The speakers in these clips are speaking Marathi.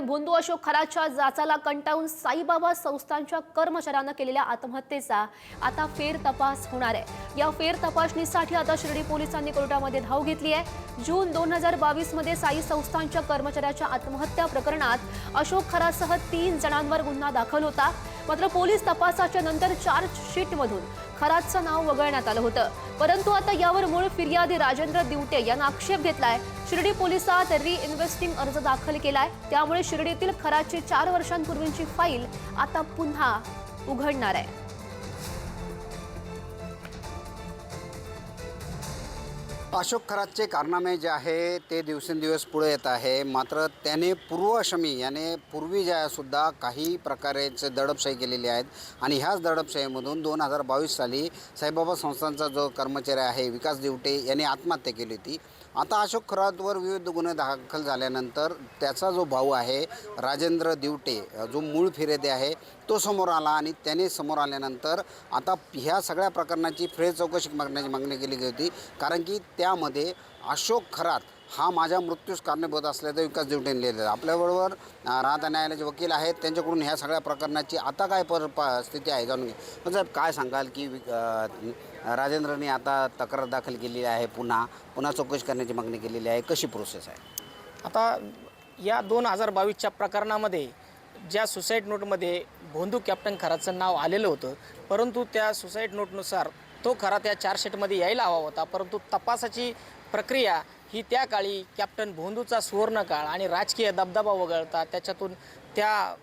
भोंदू अशोक खरातच्या जाचाला कंटाळून साईबाबा संस्थांच्या कर्मचाऱ्यांना केलेल्या आत्महत्येचा आता फेर तपास होणार आहे। या फेर तपासणीसाठी आता शिर्डी पोलिसांनी कोर्टामध्ये धाव घेतली आहे। जून 2022 मध्ये साई संस्थांच्या कर्मचाऱ्याच्या आत्महत्या प्रकरणात अशोक खरातसह 3 जणांवर गुन्हा दाखल होता। मात्र पोलीस तपासाच्या नंतर चार्जशीटमधून खरातचं नाव वगळण्यात आलं होतं, परंतु आता यावर मूळ फिर्यादी राजेंद्र दिवटे यांना आक्षेप घेतलाय। शिर्डी पोलिसात रिइन्व्हेस्टिंग अर्ज दाखल केलाय, त्यामुळे शिर्डीतील खरातची 4 वर्षांपूर्वीची फाईल आता पुन्हा उघडणार आहे। अशोक खरातचे कारनामे जे आहे ते दिवसेंदिवस पुढे येत आहे। मात्र त्याने पूर्वशमी याने पूर्वी सुद्धा काही प्रकारेचे दडपशाही केलेली आहेत आणि ह्याच दडपशाहीमधून 2022 साली साईबाबा संस्थांचा जो कर्मचारी आहे विकास दिवटे याने आत्महत्या केली होती। आता अशोक खरातवर विविध गुन्हे दाखल झाल्यानंतर त्याचा जो भाऊ आहे राजेंद्र दिवटे, जो मूळ फिर्यादी आहे, तो समोर आला आणि त्याने समोर आल्यानंतर आता ह्या सगळ्या प्रकरणाची फ्रेश चौकशी मागण्याची मागणी केली होती। कारण की त्यामध्ये अशोक खरात हा माझ्या मृत्यूस कारणीभूत असल्याचं विकास दिवटेने लिहिलेलं आहे। आपल्याबरोबर राहता न्यायालयाचे वकील आहेत, त्यांच्याकडून ह्या सगळ्या प्रकरणाची आता काय स्थिती आहे जाणून घ्या। साहेब, काय सांगाल की राजेंद्रने आता तक्रार दाखल केलेली आहे, पुन्हा चौकशी करण्याची मागणी केलेली आहे, कशी प्रोसेस आहे? आता या 2022च्या प्रकरणामध्ये ज्या सुसाईड नोटमध्ये भोंदू कॅप्टन खरातचं नाव आलेलं होतं, परंतु त्या सुसाईड नोटनुसार तो खरा त्या चार्जशीटमध्ये यायला हवा होता, परंतु तपासाची प्रक्रिया ही त्या काळी कॅप्टन भोंदूचा सुवर्णकाळ आणि राजकीय दबदबा वगळता त्याच्यातून त्या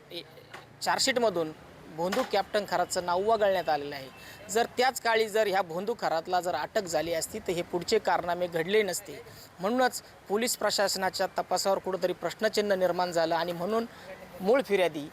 चार्जशीटमधून भोंदू कॅप्टन खरातचं नाव वगळण्यात आलेलं आहे। जर त्याच काळी जर ह्या भोंदू खरातला जर अटक झाली असती तर हे पुढचे कारनामे घडले नसते। म्हणूनच पोलीस प्रशासनाच्या तपासावर कुठंतरी प्रश्नचिन्ह निर्माण झालं आणि म्हणून मूळ फिर्यादी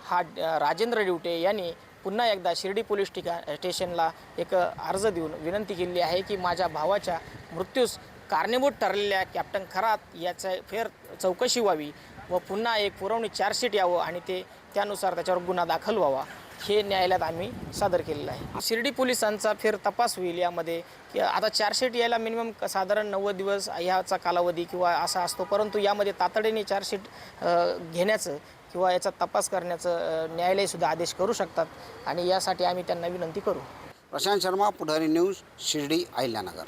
हा राजेंद्र दिवटे यांनी पुन्हा एकदा शिर्डी पोलीस स्टेशनला एक अर्ज देऊन विनंती केली आहे की माझ्या भावाच्या मृत्यूस कारणीभूत ठरलेल्या कॅप्टन खरात याचा फेर चौकशी व्हावी व पुन्हा एक पुरवणी चार्जशीट यावं आणि त्यानुसार त्याच्यावर गुन्हा दाखल व्हावा, हे न्यायालयात आम्ही सादर केलेलं आहे। शिर्डी पोलिसांचा फेर तपास होईल यामध्ये की आता चार्जशीट यायला मिनिमम साधारण 90 दिवस ह्याचा कालावधी किंवा असा असतो, परंतु यामध्ये तातडीने चार्जशीट घेण्याचं किंवा याचा तपास करण्याचं न्यायालयसुद्धा आदेश करू शकतात आणि यासाठी आम्ही त्यांना विनंती करू। प्रशांत शर्मा, पुढारी न्यूज, शिर्डी, अहिल्यानगर।